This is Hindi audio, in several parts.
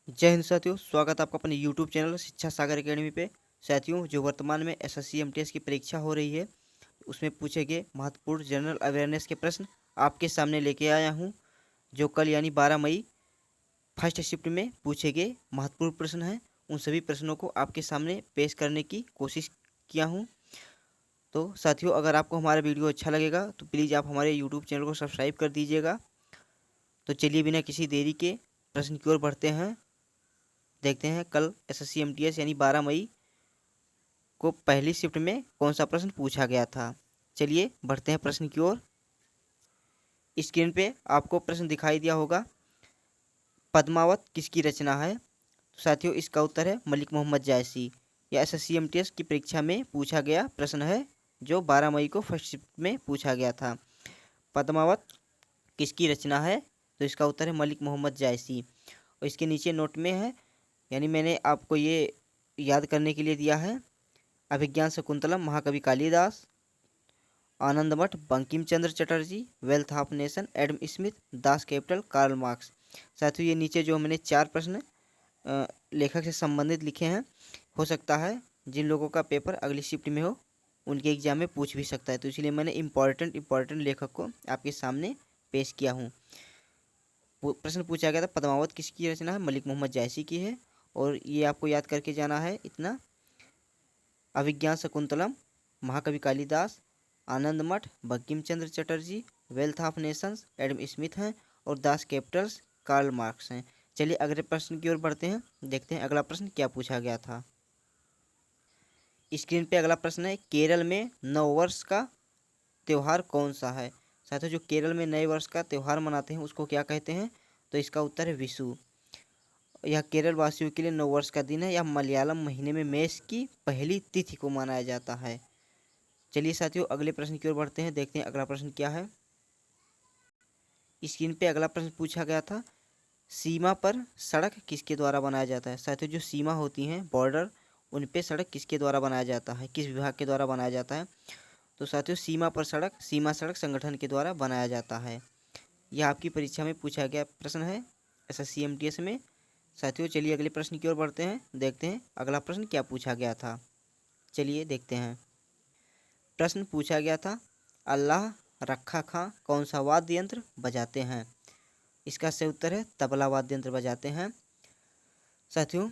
जय हिंद साथियों, स्वागत है आपका अपने यूट्यूब चैनल शिक्षा सागर एकेडमी पे। साथियों, जो वर्तमान में एसएससी एमटीएस की परीक्षा हो रही है, उसमें पूछे गए महत्वपूर्ण जनरल अवेयरनेस के प्रश्न आपके सामने लेके आया हूं। जो कल यानी 12 मई फर्स्ट शिफ्ट में पूछे गए महत्वपूर्ण प्रश्न हैं, उन सभी प्रश्नों को आपके सामने पेश करने की कोशिश किया हूँ। तो साथियों, अगर आपको हमारा वीडियो अच्छा लगेगा तो प्लीज़ आप हमारे यूट्यूब चैनल को सब्सक्राइब कर दीजिएगा। तो चलिए बिना किसी देरी के प्रश्न की ओर बढ़ते हैं। देखते हैं कल एसएससी एमटीएस यानी 12 मई को पहली शिफ्ट में कौन सा प्रश्न पूछा गया था। चलिए बढ़ते हैं प्रश्न की ओर। स्क्रीन पे आपको प्रश्न दिखाई दिया होगा, पद्मावत किसकी रचना है। तो साथियों, इसका उत्तर है मलिक मोहम्मद जायसी। यह एसएससी एमटीएस की परीक्षा में पूछा गया प्रश्न है, जो 12 मई को फर्स्ट शिफ्ट में पूछा गया था। पद्मावत किसकी रचना है, तो इसका उत्तर है मलिक मोहम्मद जायसी। और इसके नीचे नोट में है, यानी मैंने आपको ये याद करने के लिए दिया है, अभिज्ञान शकुंतलम महाकवि Kalidas, Anand Math Bankim Chandra Chatterjee, wealth of nation Adam Smith, Das Kapital Karl Marx. साथियों, ये नीचे जो मैंने 4 प्रश्न लेखक से संबंधित लिखे हैं, हो सकता है जिन लोगों का पेपर अगली शिफ्ट में हो उनके एग्जाम में पूछ भी सकता है, तो इसलिए मैंने इम्पॉर्टेंट लेखक को आपके सामने पेश किया हूँ। प्रश्न पूछा गया था पद्मावत किसकी रचना है, मलिक मोहम्मद जायसी की है। और ये आपको याद करके जाना है इतना, अभिज्ञान शकुंतलम महाकवि Kalidas, Anand Math Bankim Chandra Chatterjee, wealth of nations Adam Smith हैं, और दास कैपिटल्स कार्ल मार्क्स हैं। चलिए अगले प्रश्न की ओर बढ़ते हैं, देखते हैं अगला प्रश्न क्या पूछा गया था। स्क्रीन पे अगला प्रश्न है, केरल में नववर्ष का त्यौहार कौन सा है। साथियों, जो केरल में नए वर्ष का त्यौहार मनाते हैं उसको क्या कहते हैं, तो इसका उत्तर है विशु। यह केरल वासियों के लिए नववर्ष का दिन है। यह मलयालम महीने में मेष की पहली तिथि को मनाया जाता है। चलिए साथियों, अगले प्रश्न की ओर बढ़ते हैं, देखते हैं अगला प्रश्न क्या है। स्क्रीन पे अगला प्रश्न पूछा गया था, सीमा पर सड़क किसके द्वारा बनाया जाता है। साथियों, जो सीमा होती हैं बॉर्डर, उन पे सड़क किसके द्वारा बनाया जाता है, किस विभाग के द्वारा बनाया जाता है। तो साथियों, सीमा पर सड़क सीमा सड़क संगठन के द्वारा बनाया जाता है। यह आपकी परीक्षा में पूछा गया प्रश्न है एसएससी एमटीएस में। साथियों, चलिए अगले प्रश्न की ओर बढ़ते हैं, देखते हैं अगला प्रश्न क्या पूछा गया था। चलिए देखते हैं। प्रश्न पूछा गया था, अल्लाह रखा खां कौन सा वाद्य यंत्र बजाते हैं। इसका सही उत्तर है तबला वाद्य यंत्र बजाते हैं। साथियों,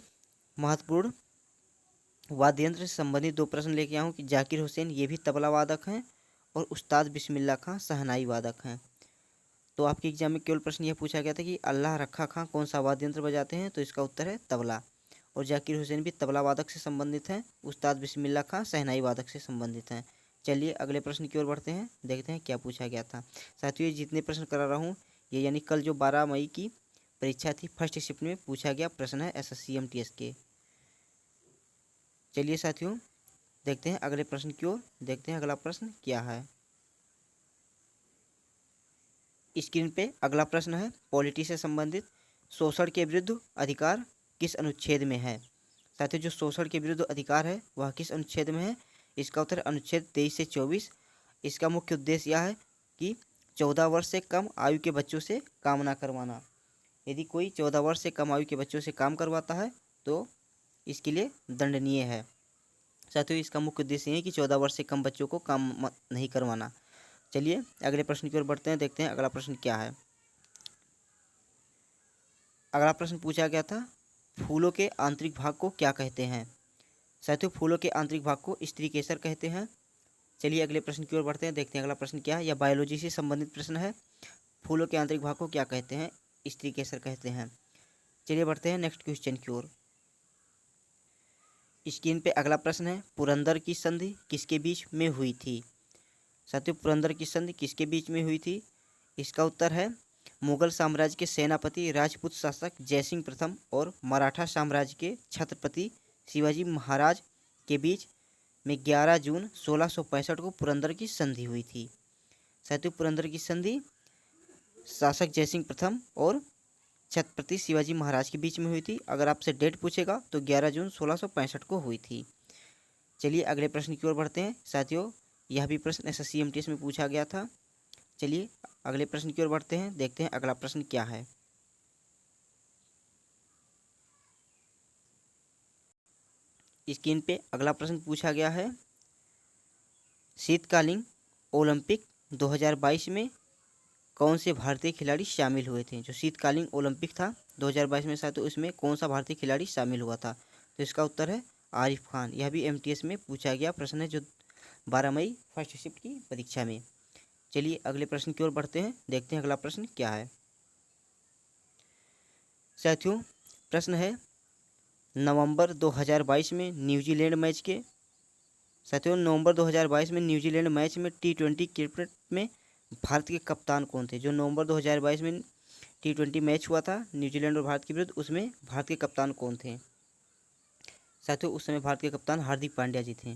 महत्वपूर्ण वाद्य यंत्र से संबंधित 2 प्रश्न लेके आया हूँ कि जाकिर हुसैन ये भी तबला वादक हैं, और उस्ताद बिस्मिल्लाह खां शहनाई वादक हैं। तो आपके एग्जाम में केवल प्रश्न यह पूछा गया था कि अल्लाह रखा खां कौन सा वाद्य यंत्र बजाते हैं, तो इसका उत्तर है तबला। और जाकिर हुसैन भी तबला वादक से संबंधित हैं, उस्ताद बिस्मिल्लाह खां शहनाई वादक से संबंधित हैं। चलिए अगले प्रश्न की ओर बढ़ते हैं, देखते हैं क्या पूछा गया था। साथियों, ये जितने प्रश्न करा रहा हूँ, ये यानी कल जो 12 मई की परीक्षा थी फर्स्ट शिफ्ट में पूछा गया प्रश्न है एसएससी एमटीएस के। चलिए साथियों, देखते हैं अगले प्रश्न की ओर, देखते हैं अगला प्रश्न क्या है। स्क्रीन पे अगला प्रश्न है पॉलिटी से संबंधित, शोषण के विरुद्ध अधिकार किस अनुच्छेद में है। साथियों, जो शोषण के विरुद्ध अधिकार है वह किस अनुच्छेद में है। इसका उत्तर अनुच्छेद 23 से 24। इसका मुख्य उद्देश्य यह है कि 14 वर्ष से कम आयु के बच्चों से काम ना करवाना। यदि कोई 14 वर्ष से कम आयु के बच्चों से काम करवाता है तो इसके लिए दंडनीय है। साथियों, इसका मुख्य उद्देश्य है कि 14 वर्ष से कम बच्चों को काम नहीं करवाना। चलिए अगले प्रश्न की ओर बढ़ते हैं, देखते हैं अगला प्रश्न क्या है। अगला प्रश्न पूछा गया था, फूलों के आंतरिक भाग को क्या कहते हैं। साथियों, फूलों के आंतरिक भाग को स्त्री केसर कहते हैं। चलिए अगले प्रश्न की ओर बढ़ते हैं, देखते हैं अगला प्रश्न क्या है। यह बायोलॉजी से संबंधित प्रश्न है। फूलों के आंतरिक भाग को क्या कहते हैं, स्त्री केसर कहते हैं। चलिए बढ़ते हैं नेक्स्ट क्वेश्चन की ओर। स्क्रीन पे अगला प्रश्न है, पुरंदर की संधि किसके बीच में हुई थी। साथियों, पुरंदर की संधि किसके बीच में हुई थी। इसका उत्तर है मुगल साम्राज्य के सेनापति राजपूत शासक जयसिंह प्रथम और मराठा साम्राज्य के छत्रपति शिवाजी महाराज के बीच में 11 जून 1665 को पुरंदर की संधि हुई थी। साथियों, पुरंदर की संधि शासक जयसिंह प्रथम और छत्रपति शिवाजी महाराज के बीच में हुई थी। अगर आपसे डेट पूछेगा तो 11 जून 1665 को हुई थी। चलिए अगले प्रश्न की ओर बढ़ते हैं। साथियों, यह भी प्रश्न एसएससी एमटीएस में पूछा गया था। चलिए अगले प्रश्न की ओर बढ़ते हैं, देखते हैं अगला प्रश्न क्या है। स्क्रीन पे अगला प्रश्न पूछा गया है, शीतकालीन ओलंपिक 2022 में कौन से भारतीय खिलाड़ी शामिल हुए थे। जो शीतकालीन ओलंपिक था 2022 में साथियों, उसमें कौन सा भारतीय खिलाड़ी शामिल हुआ था। तो इसका उत्तर है आरिफ खान। यह भी एमटीएस में पूछा गया प्रश्न है, जो 12 मई फर्स्ट शिफ्ट की परीक्षा में। चलिए अगले प्रश्न की ओर बढ़ते हैं, देखते हैं अगला प्रश्न क्या है। साथियों प्रश्न है, नवंबर 2022 में न्यूजीलैंड मैच के साथियों नवंबर 2022 में न्यूजीलैंड मैच में T20 क्रिकेट में भारत के कप्तान कौन थे। जो नवंबर 2022 में T20 मैच हुआ था न्यूजीलैंड और भारत के विरुद्ध, उसमें भारत के कप्तान कौन थे। साथियों उस समय भारत के कप्तान हार्दिक पांड्या जी थे।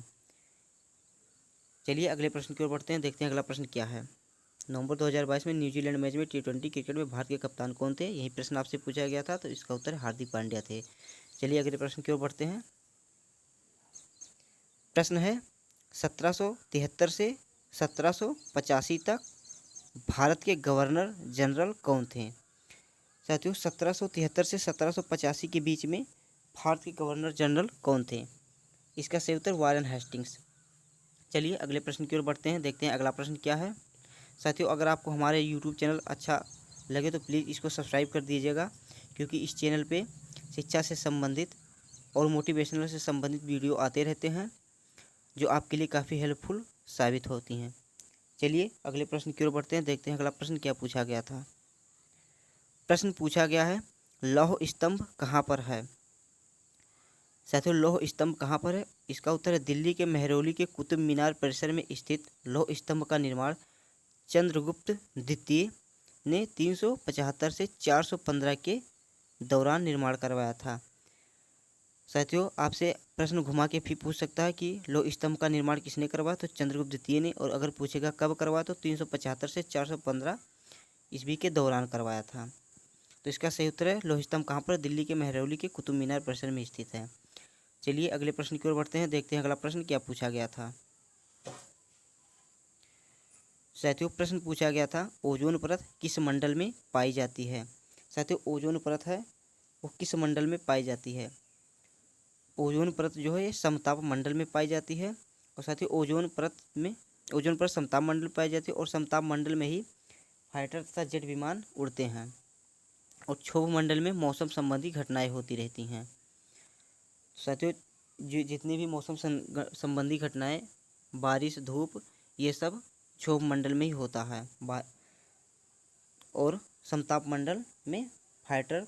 चलिए अगले प्रश्न की ओर बढ़ते हैं, देखते हैं अगला प्रश्न क्या है। नवंबर 2022 में न्यूजीलैंड मैच में T20 क्रिकेट में भारत के कप्तान कौन थे, यही प्रश्न आपसे पूछा गया था, तो इसका उत्तर हार्दिक पांड्या थे। चलिए अगले प्रश्न की ओर बढ़ते हैं। प्रश्न है, 1773 से 1785 तक भारत के गवर्नर जनरल कौन थे। साथियों 1773 से 1785 के बीच में भारत के गवर्नर जनरल कौन थे। इसका सही उत्तर वारेन हेस्टिंग्स। चलिए अगले प्रश्न की ओर बढ़ते हैं, देखते हैं अगला प्रश्न क्या है। साथियों अगर आपको हमारे यूट्यूब चैनल अच्छा लगे तो प्लीज़ इसको सब्सक्राइब कर दीजिएगा, क्योंकि इस चैनल पे शिक्षा से संबंधित और मोटिवेशनल से संबंधित वीडियो आते रहते हैं, जो आपके लिए काफ़ी हेल्पफुल साबित होती हैं। चलिए अगले प्रश्न की ओर बढ़ते हैं, देखते हैं अगला प्रश्न क्या पूछा गया था। प्रश्न पूछा गया है, लौह स्तंभ कहाँ पर है। साथियों लौह स्तंभ कहाँ पर है, इसका उत्तर है दिल्ली के मेहरौली के कुतुब मीनार परिसर में स्थित लौह स्तंभ का निर्माण चंद्रगुप्त द्वितीय ने 375 से 415 के दौरान निर्माण करवाया था। साथियों आपसे प्रश्न घुमा के भी पूछ सकता है कि लौह स्तंभ का निर्माण किसने करवाया, तो चंद्रगुप्त द्वितीय ने, और अगर पूछेगा कब करवाया तो 375 से 415 ईस्वी के दौरान करवाया था। तो इसका सही उत्तर है लौह स्तंभ कहाँ पर, दिल्ली के मेहरौली के कुतुब मीनार परिसर में स्थित है। चलिए अगले प्रश्न की ओर बढ़ते हैं, देखते हैं अगला प्रश्न क्या पूछा गया था। साथियों प्रश्न पूछा गया था, ओजोन परत किस मंडल में पाई जाती है। साथियों ओजोन परत है वो किस मंडल में पाई जाती है। ओजोन परत जो है ये समताप मंडल में पाई जाती है। और साथियों ओजोन परत समताप मंडल में पाई जाती है, और समताप मंडल में ही फाइटर तथा जेट विमान उड़ते हैं। और क्षोभ मंडल में मौसम संबंधी घटनाएं होती रहती हैं। साथियों जितनी भी मौसम संबंधी घटनाएं, बारिश, धूप, ये सब क्षोभ मंडल में ही होता है। और समताप मंडल में फाइटर,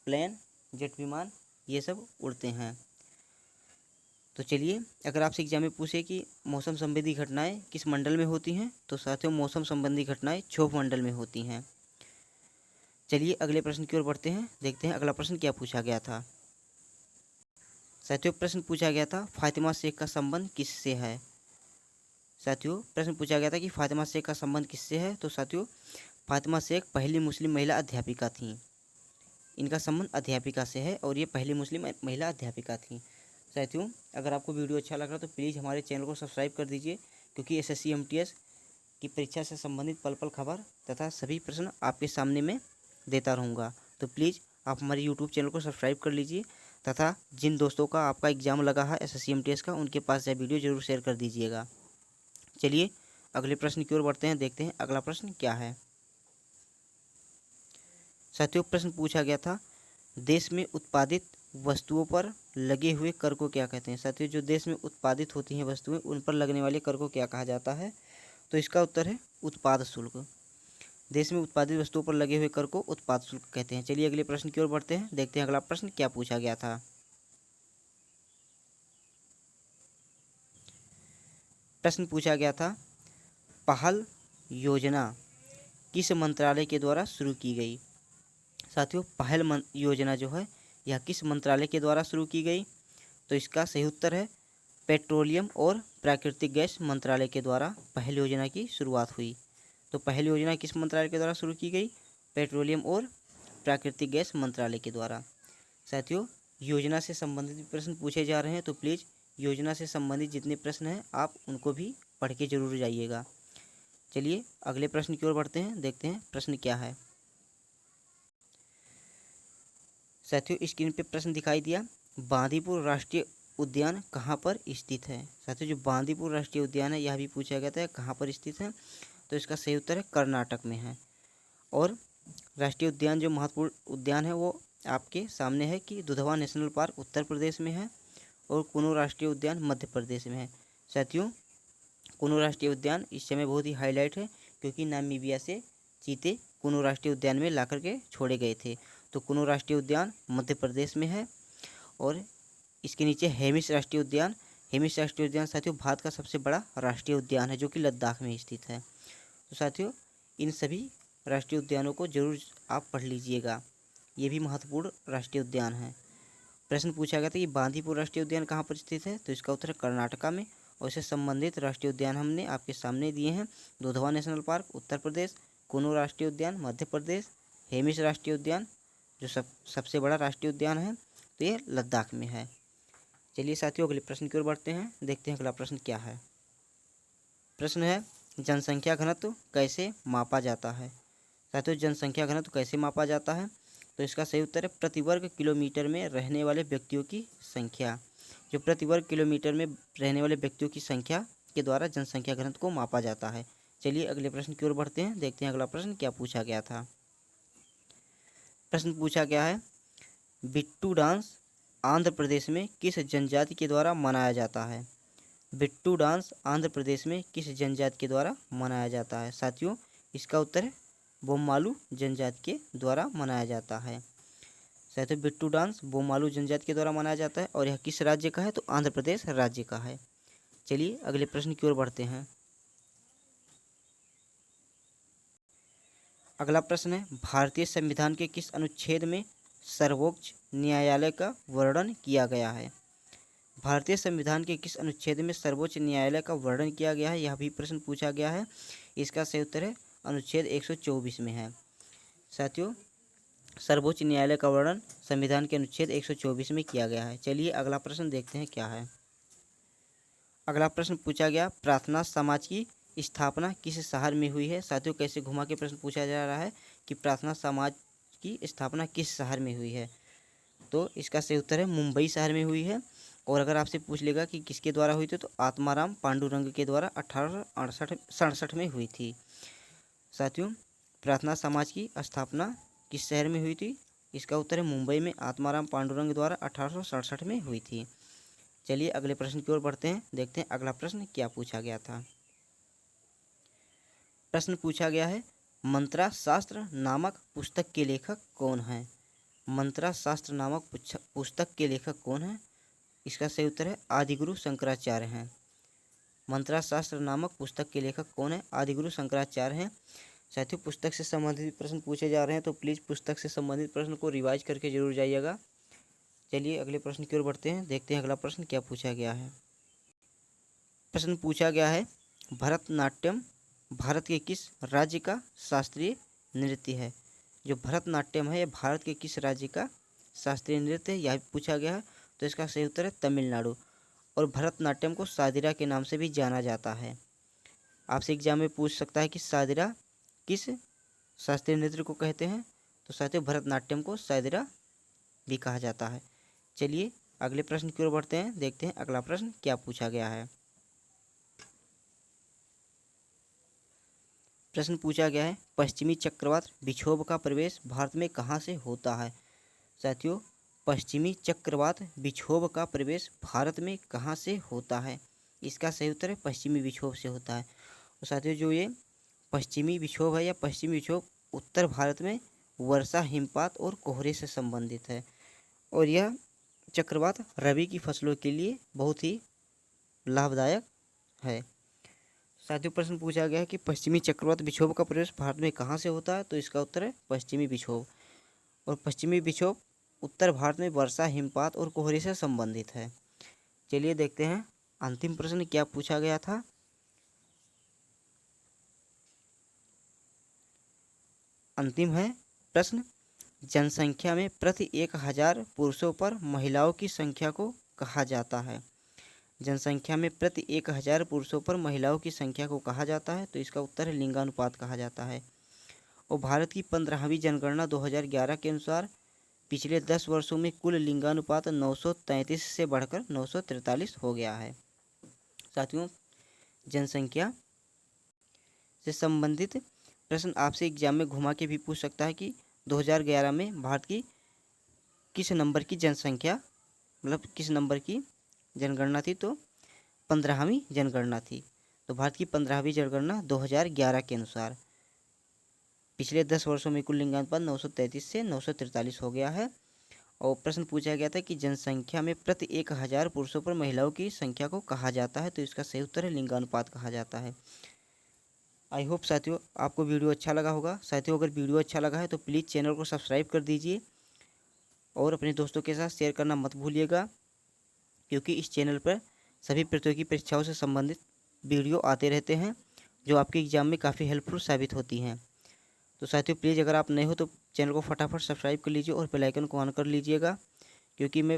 प्लेन, जेट विमान ये सब उड़ते हैं। तो चलिए अगर आपसे एग्जाम में पूछे कि मौसम संबंधी घटनाएं किस मंडल में होती हैं, तो साथियों मौसम संबंधी घटनाएं क्षोभ मंडल में होती हैं। चलिए अगले प्रश्न की ओर बढ़ते हैं, देखते हैं अगला प्रश्न क्या पूछा गया था। साथियों प्रश्न पूछा गया था, फातिमा शेख का संबंध किससे है। साथियों प्रश्न पूछा गया था कि फातिमा शेख का संबंध किससे है। तो साथियों फातिमा शेख पहली मुस्लिम महिला अध्यापिका थीं। इनका संबंध अध्यापिका से है, और ये पहली मुस्लिम महिला अध्यापिका थीं। साथियों अगर आपको वीडियो अच्छा लग रहा तो प्लीज़ हमारे चैनल को सब्सक्राइब कर दीजिए, क्योंकि SSC MTS की परीक्षा से संबंधित पल पल खबर तथा सभी प्रश्न आपके सामने में देता रहूँगा। तो प्लीज़ आप हमारे यूट्यूब चैनल को सब्सक्राइब कर लीजिए, तथा जिन दोस्तों का आपका एग्ज़ाम लगा है SSC MTS का, उनके पास यह वीडियो ज़रूर शेयर कर दीजिएगा। चलिए अगले प्रश्न की ओर बढ़ते हैं, देखते हैं अगला प्रश्न क्या है। साथियों प्रश्न पूछा गया था, देश में उत्पादित वस्तुओं पर लगे हुए कर को क्या कहते हैं। साथियों जो देश में उत्पादित होती हैं वस्तुएं, उन पर लगने वाले कर को क्या कहा जाता है। तो इसका उत्तर है उत्पाद शुल्क। देश में उत्पादित वस्तुओं पर लगे हुए कर को उत्पाद शुल्क कहते हैं। चलिए अगले प्रश्न की ओर बढ़ते हैं, देखते हैं अगला प्रश्न क्या पूछा गया था। प्रश्न पूछा गया था, पहल योजना किस मंत्रालय के द्वारा शुरू की गई। साथियों पहल योजना जो है यह किस मंत्रालय के द्वारा शुरू की गई। तो इसका सही उत्तर है पेट्रोलियम और प्राकृतिक गैस मंत्रालय के द्वारा पहल योजना की शुरुआत हुई। तो पहल योजना किस मंत्रालय के द्वारा शुरू की गई, पेट्रोलियम और प्राकृतिक गैस मंत्रालय के द्वारा। साथियों योजना से संबंधित प्रश्न पूछे जा रहे हैं, तो प्लीज़ योजना से संबंधित जितने प्रश्न हैं आप उनको भी पढ़ के जरूर जाइएगा। चलिए अगले प्रश्न की ओर बढ़ते हैं, देखते हैं प्रश्न क्या है। साथियों स्क्रीन पे प्रश्न दिखाई दिया, बांदीपुर राष्ट्रीय उद्यान कहाँ पर स्थित है। साथियों जो बांदीपुर राष्ट्रीय उद्यान है यह भी पूछा गया था कहाँ पर स्थित है, तो इसका सही उत्तर है कर्नाटक में है। और राष्ट्रीय उद्यान जो महत्वपूर्ण उद्यान है वो आपके सामने है कि दुधवा नेशनल पार्क उत्तर प्रदेश में है और कुनो राष्ट्रीय उद्यान मध्य प्रदेश में है। साथियों कुनो राष्ट्रीय उद्यान इस समय बहुत ही हाईलाइट है क्योंकि नामीबिया से चीते कुनो राष्ट्रीय उद्यान में ला करके छोड़े गए थे। तो कुनो राष्ट्रीय उद्यान मध्य प्रदेश में है। और इसके नीचे हेमिस राष्ट्रीय उद्यान, हेमिस राष्ट्रीय उद्यान साथियों भारत का सबसे बड़ा राष्ट्रीय उद्यान है जो कि लद्दाख में स्थित है। तो साथियों इन सभी राष्ट्रीय उद्यानों को जरूर आप पढ़ लीजिएगा, ये भी महत्वपूर्ण राष्ट्रीय उद्यान है। प्रश्न पूछा गया था कि बांदीपुर राष्ट्रीय उद्यान कहाँ पर स्थित है, तो इसका उत्तर है कर्नाटका में। और इससे संबंधित राष्ट्रीय उद्यान हमने आपके सामने दिए हैं। दुधवा नेशनल पार्क उत्तर प्रदेश, कुनो राष्ट्रीय उद्यान मध्य प्रदेश, हेमिस राष्ट्रीय उद्यान जो सबसे बड़ा राष्ट्रीय उद्यान है तो ये लद्दाख में है। चलिए साथियों अगले प्रश्न की ओर बढ़ते हैं, देखते हैं अगला प्रश्न क्या है। प्रश्न है जनसंख्या घनत्व कैसे मापा जाता है। साथियों जनसंख्या घनत्व कैसे मापा जाता है, तो इसका सही उत्तर है प्रति वर्ग किलोमीटर में रहने वाले व्यक्तियों की संख्या। जो प्रति वर्ग किलोमीटर में रहने वाले व्यक्तियों की संख्या के द्वारा जनसंख्या घनत्व को मापा जाता है। चलिए अगले प्रश्न की ओर बढ़ते हैं, देखते हैं अगला प्रश्न क्या पूछा गया था। प्रश्न पूछा गया है बिट्टू डांस आंध्र प्रदेश में किस जनजाति के द्वारा मनाया जाता है। बिट्टू डांस आंध्र प्रदेश में किस जनजाति के द्वारा मनाया जाता है। साथियों इसका उत्तर है बोमालू जनजाति के द्वारा मनाया जाता है। साथियों बिट्टू डांस बोमालू जनजाति के द्वारा मनाया जाता है और यह किस राज्य का है, तो आंध्र प्रदेश राज्य का है। चलिए अगले प्रश्न की ओर बढ़ते हैं। अगला प्रश्न है भारतीय संविधान के किस अनुच्छेद में सर्वोच्च न्यायालय का वर्णन किया गया है। भारतीय संविधान के किस अनुच्छेद में सर्वोच्च न्यायालय का वर्णन किया गया है, यह भी प्रश्न पूछा गया है। इसका सही उत्तर है अनुच्छेद 124 में है। साथियों सर्वोच्च न्यायालय का वर्णन संविधान के अनुच्छेद 124 में किया गया है। चलिए अगला प्रश्न देखते हैं क्या है। अगला प्रश्न पूछा गया प्रार्थना समाज की स्थापना किस शहर में हुई है। साथियों कैसे घुमा के प्रश्न पूछा जा रहा है कि प्रार्थना समाज की स्थापना किस शहर में हुई है, तो इसका सही उत्तर है मुंबई शहर में हुई है। और अगर आपसे पूछ लेगा कि किसके द्वारा हुई थी, तो आत्माराम पांडुरंग के द्वारा 1867 में हुई थी। साथियों प्रार्थना समाज की स्थापना किस शहर में हुई थी, इसका उत्तर है मुंबई में आत्माराम पांडुरंग द्वारा 1867 में हुई थी। चलिए अगले प्रश्न की ओर बढ़ते हैं, देखते हैं अगला प्रश्न क्या पूछा गया था। प्रश्न पूछा गया है मंत्रा शास्त्र नामक पुस्तक के लेखक कौन है। मंत्रा शास्त्र नामक पुस्तक के लेखक कौन है, इसका सही उत्तर है आदिगुरु शंकराचार्य हैं। मंत्रा शास्त्र नामक पुस्तक के लेखक कौन है, आदिगुरु शंकराचार्य हैं। साथियों पुस्तक से संबंधित प्रश्न पूछे जा रहे हैं तो प्लीज़ पुस्तक से संबंधित प्रश्न को रिवाइज करके जरूर जाइएगा। चलिए अगले प्रश्न की ओर बढ़ते हैं, देखते हैं अगला प्रश्न क्या पूछा गया है। प्रश्न पूछा गया है भरतनाट्यम भारत के किस राज्य का शास्त्रीय नृत्य है। जो भरतनाट्यम है यह भारत के किस राज्य का शास्त्रीय नृत्य है, यह भी पूछा गया है। तो इसका सही उत्तर है तमिलनाडु। और भरतनाट्यम को सादिरा के नाम से भी जाना जाता है। आपसे एग्जाम में पूछ सकता है कि सादिरा किस शास्त्रीय नृत्य को कहते हैं, तो साथियों भरतनाट्यम को सादिरा भी कहा जाता है। चलिए अगले प्रश्न की ओर बढ़ते हैं, देखते हैं अगला प्रश्न क्या पूछा गया है। प्रश्न पूछा गया है पश्चिमी चक्रवात विक्षोभ का प्रवेश भारत में कहाँ से होता है। साथियों पश्चिमी चक्रवात विक्षोभ का प्रवेश भारत में कहाँ से होता है, इसका सही उत्तर है पश्चिमी विक्षोभ से होता है। और साथियों जो ये पश्चिमी विक्षोभ है या पश्चिमी विक्षोभ उत्तर भारत में वर्षा हिमपात और कोहरे से संबंधित है। और यह चक्रवात रबी की फसलों के लिए बहुत ही लाभदायक है। साथियों प्रश्न पूछा गया है कि पश्चिमी चक्रवात विक्षोभ का प्रवेश भारत में कहाँ से होता है, तो इसका उत्तर है पश्चिमी विक्षोभ। और पश्चिमी विक्षोभ उत्तर भारत में वर्षा हिमपात और कोहरे से संबंधित है। चलिए देखते हैं अंतिम प्रश्न क्या पूछा गया था। अंतिम है प्रश्न जनसंख्या में प्रति 1000 पुरुषों पर महिलाओं की संख्या को कहा जाता है। जनसंख्या में प्रति 1000 पुरुषों पर महिलाओं की संख्या को कहा जाता है, तो इसका उत्तर है लिंगानुपात कहा जाता है। और भारत की 15वीं जनगणना 2011 के अनुसार पिछले 10 वर्षों में कुल लिंगानुपात 933 से बढ़कर 943 हो गया है। साथियों, जनसंख्या से संबंधित प्रश्न आपसे एग्जाम में घुमा के भी पूछ सकता है कि 2011 में भारत की किस नंबर की जनसंख्या, मतलब किस नंबर की जनगणना थी, तो 15वीं जनगणना थी। तो भारत की 15वीं जनगणना 2011 के अनुसार पिछले 10 वर्षों में कुल लिंगानुपात 933 से 943 हो गया है। और प्रश्न पूछा गया था कि जनसंख्या में प्रति 1000 पुरुषों पर महिलाओं की संख्या को कहा जाता है, तो इसका सही उत्तर है लिंगानुपात कहा जाता है। आई होप साथियों आपको वीडियो अच्छा लगा होगा। साथियों, अगर वीडियो अच्छा लगा है तो प्लीज़ चैनल को सब्सक्राइब कर दीजिए और अपने दोस्तों के साथ शेयर करना मत भूलिएगा, क्योंकि इस चैनल पर सभी प्रतियोगी परीक्षाओं से संबंधित वीडियो आते रहते हैं जो आपके एग्ज़ाम में काफ़ी हेल्पफुल साबित होती हैं। तो साथियों, प्लीज़ अगर आप नए हो तो चैनल को फटाफट सब्सक्राइब कर लीजिए और बेल आइकन को ऑन कर लीजिएगा, क्योंकि मैं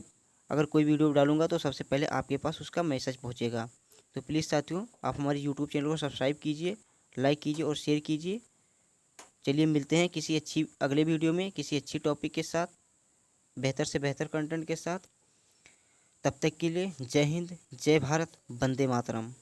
अगर कोई वीडियो डालूंगा तो सबसे पहले आपके पास उसका मैसेज पहुंचेगा। तो प्लीज़ साथियों, आप हमारे यूट्यूब चैनल को सब्सक्राइब कीजिए, लाइक कीजिए और शेयर कीजिए। चलिए मिलते हैं किसी अगले वीडियो में किसी अच्छी टॉपिक के साथ, बेहतर से बेहतर कंटेंट के साथ। तब तक के लिए जय हिंद, जय भारत, वंदे मातरम।